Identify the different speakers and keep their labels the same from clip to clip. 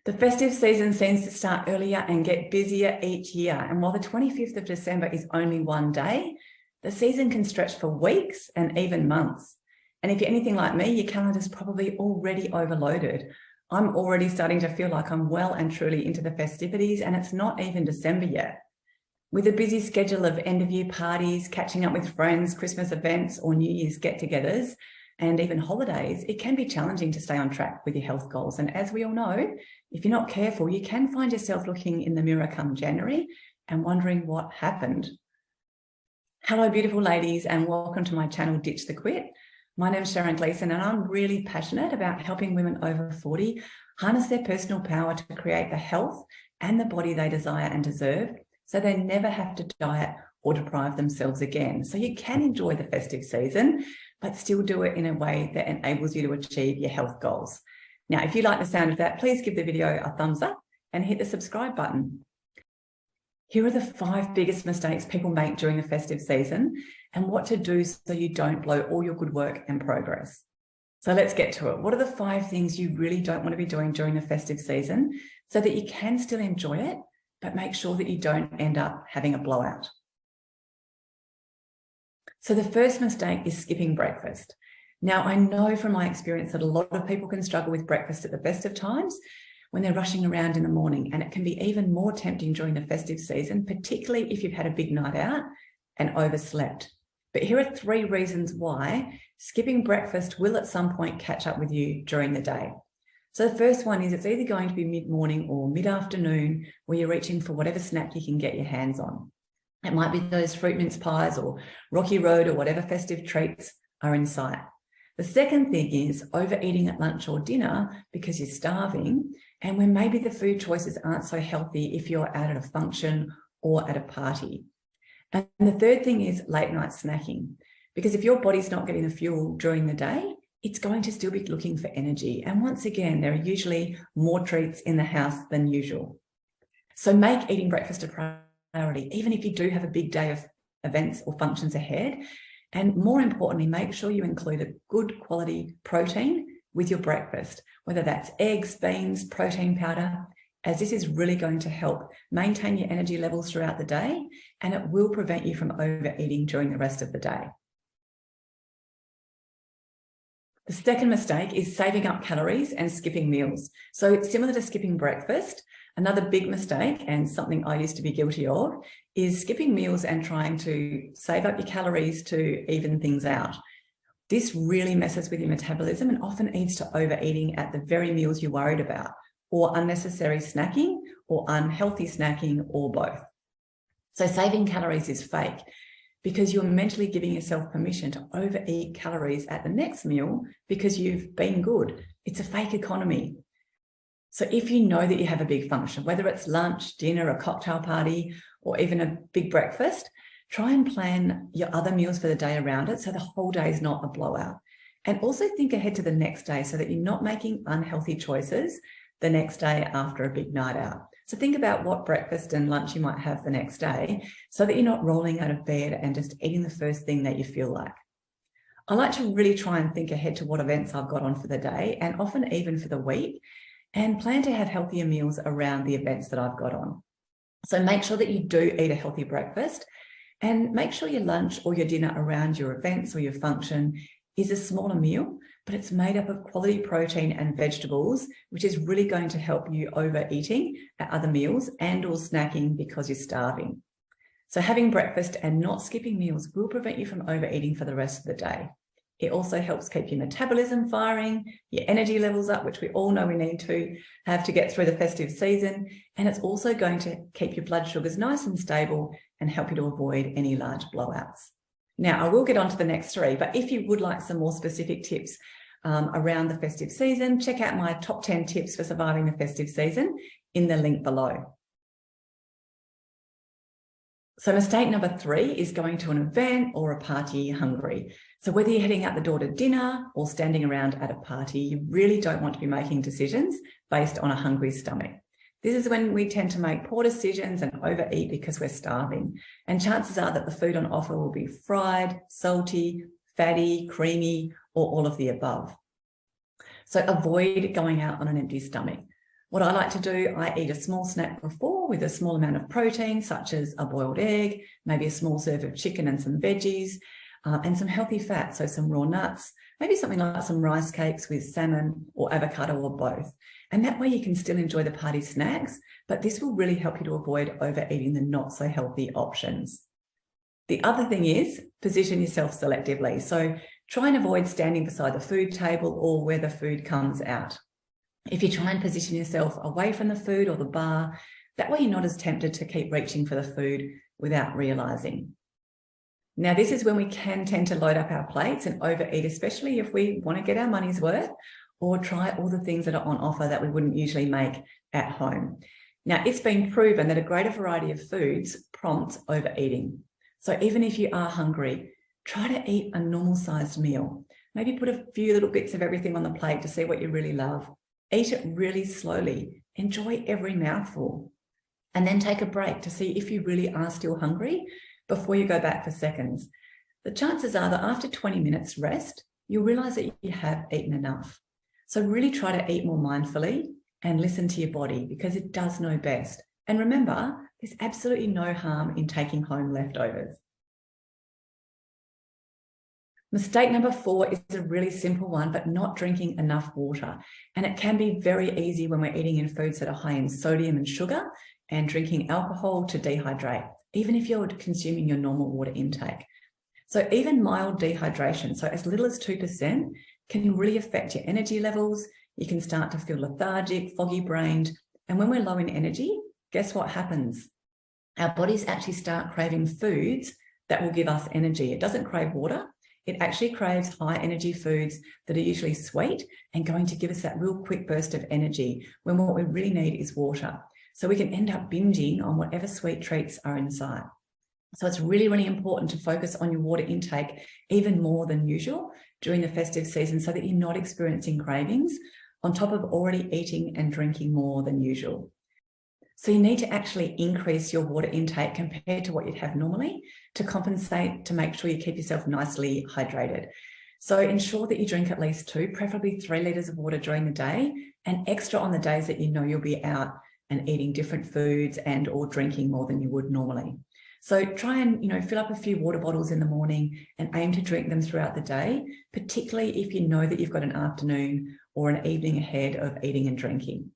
Speaker 1: The festive season seems to start earlier and get busier each year. And while the 25th of December is only one day, the season can stretch for weeks and even months. And if you're anything like me, your calendar's probably already overloaded. I'm already starting to feel like I'm well and truly into the festivities, and it's not even December yet. With a busy schedule of end-of-year parties, catching up with friends, Christmas events, or New Year's get-togethers, and even holidays, it can be challenging to stay on track with your health goals. And as we all know, if you're not careful, you can find yourself looking in the mirror come January and wondering what happened. Hello, beautiful ladies, and welcome to my channel, Ditch the Quit. My name is Sharon Gleason, and I'm really passionate about helping women over 40 harness their personal power to create the health and the body they desire and deserve, so they never have to diet or deprive themselves again. So you can enjoy the festive season, but still do it in a way that enables you to achieve your health goals. Now, if you like the sound of that, please give the video a thumbs up and hit the subscribe button. Here are the 5 biggest mistakes people make during the festive season and what to do so you don't blow all your good work and progress. So let's get to it. What are the 5 things you really don't want to be doing during the festive season so that you can still enjoy it, but make sure that you don't end up having a blowout? So the first mistake is skipping breakfast. Now, I know from my experience that a lot of people can struggle with breakfast at the festive times when they're rushing around in the morning, and it can be even more tempting during the festive season, particularly if you've had a big night out and overslept. But here are 3 reasons why skipping breakfast will at some point catch up with you during the day. So the first one is it's either going to be mid-morning or mid-afternoon where you're reaching for whatever snack you can get your hands on. It might be those fruit mince pies or Rocky Road or whatever festive treats are in sight. The second thing is overeating at lunch or dinner because you're starving, and when maybe the food choices aren't so healthy if you're out at a function or at a party. And the third thing is late night snacking, because if your body's not getting the fuel during the day, it's going to still be looking for energy. And once again, there are usually more treats in the house than usual. So make eating breakfast a priority, even if you do have a big day of events or functions ahead. And more importantly, make sure you include a good quality protein with your breakfast, whether that's eggs, beans, protein powder, as this is really going to help maintain your energy levels throughout the day, and it will prevent you from overeating during the rest of the day. The second mistake is saving up calories and skipping meals. So similar to skipping breakfast, another big mistake, and something I used to be guilty of, is skipping meals and trying to save up your calories to even things out. This really messes with your metabolism and often leads to overeating at the very meals you're worried about, or unnecessary snacking, or unhealthy snacking, or both. So saving calories is fake because you're mentally giving yourself permission to overeat calories at the next meal because you've been good. It's a fake economy. So if you know that you have a big function, whether it's lunch, dinner, a cocktail party, or even a big breakfast, try and plan your other meals for the day around it so the whole day is not a blowout. And also think ahead to the next day so that you're not making unhealthy choices the next day after a big night out. So think about what breakfast and lunch you might have the next day so that you're not rolling out of bed and just eating the first thing that you feel like. I like to really try and think ahead to what events I've got on for the day and often even for the week, and plan to have healthier meals around the events that I've got on. So make sure that you do eat a healthy breakfast, and make sure your lunch or your dinner around your events or your function is a smaller meal, but it's made up of quality protein and vegetables, which is really going to help you overeating at other meals and or snacking because you're starving. So having breakfast and not skipping meals will prevent you from overeating for the rest of the day. It also helps keep your metabolism firing, your energy levels up, which we all know we need to have to get through the festive season. And it's also going to keep your blood sugars nice and stable and help you to avoid any large blowouts. Now, I will get on to the next 3, but if you would like some more specific tips around the festive season, check out my top 10 tips for surviving the festive season in the link below. So mistake number 3 is going to an event or a party hungry. So whether you're heading out the door to dinner or standing around at a party, you really don't want to be making decisions based on a hungry stomach. This is when we tend to make poor decisions and overeat because we're starving. And chances are that the food on offer will be fried, salty, fatty, creamy, or all of the above. So avoid going out on an empty stomach. What I like to do, I eat a small snack before with a small amount of protein, such as a boiled egg, maybe a small serve of chicken and some veggies, and some healthy fat, so some raw nuts, maybe something like some rice cakes with salmon or avocado or both. And that way you can still enjoy the party snacks, but this will really help you to avoid overeating the not so healthy options. The other thing is position yourself selectively. So try and avoid standing beside the food table or where the food comes out. If you try and position yourself away from the food or the bar, that way you're not as tempted to keep reaching for the food without realizing. Now, this is when we can tend to load up our plates and overeat, especially if we want to get our money's worth or try all the things that are on offer that we wouldn't usually make at home. Now, it's been proven that a greater variety of foods prompts overeating. So even if you are hungry, try to eat a normal-sized meal. Maybe put a few little bits of everything on the plate to see what you really love. Eat it really slowly. Enjoy every mouthful. And then take a break to see if you really are still hungry before you go back for seconds. The chances are that after 20 minutes rest, you'll realize that you have eaten enough. So really try to eat more mindfully and listen to your body because it does know best. And remember, there's absolutely no harm in taking home leftovers. Mistake number 4 is a really simple one, but not drinking enough water. And it can be very easy when we're eating in foods that are high in sodium and sugar and drinking alcohol to dehydrate, even if you're consuming your normal water intake. So even mild dehydration, so as little as 2%, can really affect your energy levels. You can start to feel lethargic, foggy-brained. And when we're low in energy, guess what happens? Our bodies actually start craving foods that will give us energy. It doesn't crave water. It actually craves high energy foods that are usually sweet and going to give us that real quick burst of energy when what we really need is water. So we can end up binging on whatever sweet treats are in sight. So it's really, really important to focus on your water intake even more than usual during the festive season so that you're not experiencing cravings on top of already eating and drinking more than usual. So you need to actually increase your water intake compared to what you'd have normally to compensate, to make sure you keep yourself nicely hydrated. So ensure that you drink at least 2, preferably 3 litres of water during the day, and extra on the days that you know you'll be out and eating different foods and or drinking more than you would normally. So try and, fill up a few water bottles in the morning and aim to drink them throughout the day, particularly if you know that you've got an afternoon or an evening ahead of eating and drinking.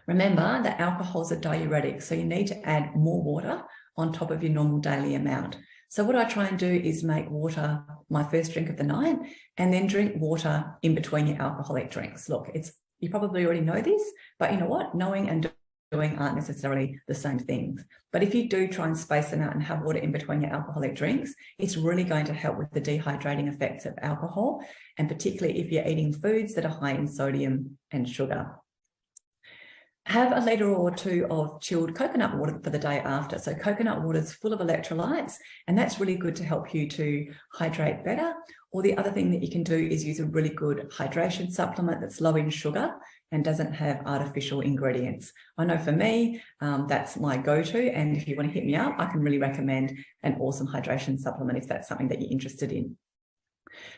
Speaker 1: Remember that alcohol's a diuretic, so you need to add more water on top of your normal daily amount. So what I try and do is make water my first drink of the night and then drink water in between your alcoholic drinks. Look, you probably already know this, but you know what? Knowing and doing aren't necessarily the same things. But if you do try and space them out and have water in between your alcoholic drinks, it's really going to help with the dehydrating effects of alcohol, and particularly if you're eating foods that are high in sodium and sugar. Have a litre or 2 of chilled coconut water for the day after. So coconut water is full of electrolytes, and that's really good to help you to hydrate better. Or the other thing that you can do is use a really good hydration supplement that's low in sugar and doesn't have artificial ingredients. I know for me, that's my go-to. And if you want to hit me up, I can really recommend an awesome hydration supplement if that's something that you're interested in.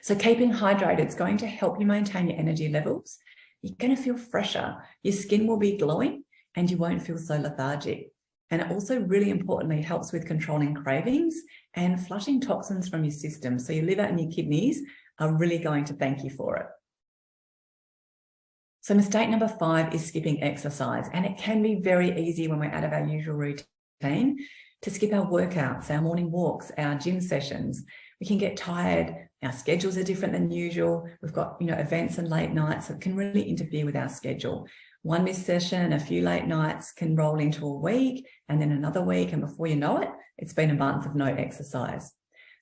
Speaker 1: So keeping hydrated is going to help you maintain your energy levels. You're going to feel fresher, your skin will be glowing, and you won't feel so lethargic. And it also really importantly helps with controlling cravings and flushing toxins from your system. So your liver and your kidneys are really going to thank you for it. So mistake number 5 is skipping exercise. And it can be very easy when we're out of our usual routine to skip our workouts, our morning walks, our gym sessions. We can get tired. Our schedules are different than usual. We've got, events and late nights that can really interfere with our schedule. One missed session, a few late nights can roll into a week and then another week. And before you know it, it's been a month of no exercise.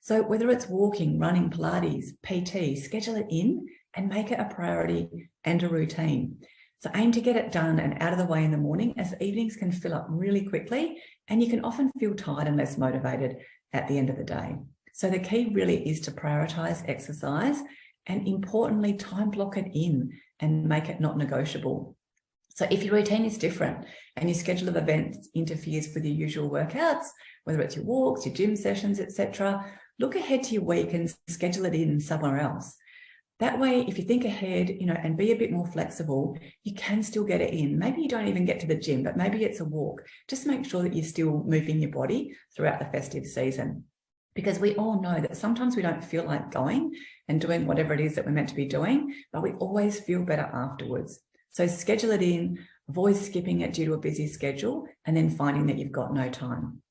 Speaker 1: So whether it's walking, running, Pilates, PT, schedule it in and make it a priority and a routine. So aim to get it done and out of the way in the morning, as the evenings can fill up really quickly and you can often feel tired and less motivated at the end of the day. So the key really is to prioritize exercise and importantly, time block it in and make it not negotiable. So if your routine is different and your schedule of events interferes with your usual workouts, whether it's your walks, your gym sessions, etc., look ahead to your week and schedule it in somewhere else. That way, if you think ahead, and be a bit more flexible, you can still get it in. Maybe you don't even get to the gym, but maybe it's a walk. Just make sure that you're still moving your body throughout the festive season. Because we all know that sometimes we don't feel like going and doing whatever it is that we're meant to be doing, but we always feel better afterwards. So schedule it in, avoid skipping it due to a busy schedule, and then finding that you've got no time.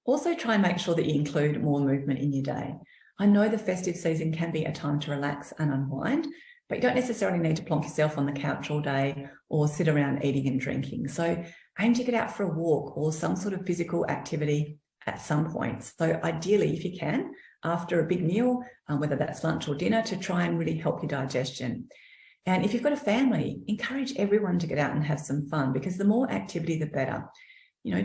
Speaker 1: Also try and make sure that you include more movement in your day. I know the festive season can be a time to relax and unwind, but you don't necessarily need to plonk yourself on the couch all day or sit around eating and drinking. So aim to get out for a walk or some sort of physical activity at some point. So ideally, if you can, after a big meal, whether that's lunch or dinner, to try and really help your digestion. And if you've got a family, encourage everyone to get out and have some fun, because the more activity, the better.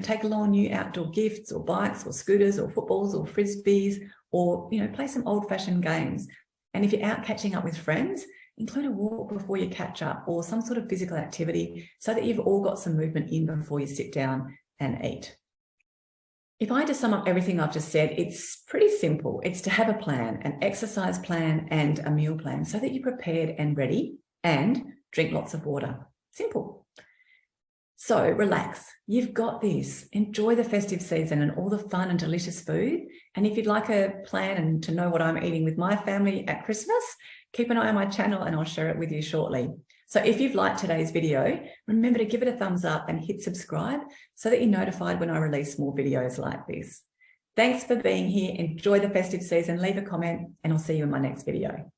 Speaker 1: Take along new outdoor gifts or bikes or scooters or footballs or frisbees, or, play some old-fashioned games. And if you're out catching up with friends, include a walk before you catch up or some sort of physical activity so that you've all got some movement in before you sit down and eat. If I had to sum up everything I've just said, it's pretty simple. It's to have a plan, an exercise plan and a meal plan so that you're prepared and ready, and drink lots of water. Simple. So relax. You've got this. Enjoy the festive season and all the fun and delicious food. And if you'd like a plan and to know what I'm eating with my family at Christmas, keep an eye on my channel and I'll share it with you shortly. So if you've liked today's video, remember to give it a thumbs up and hit subscribe so that you're notified when I release more videos like this. Thanks for being here. Enjoy the festive season. Leave a comment and I'll see you in my next video.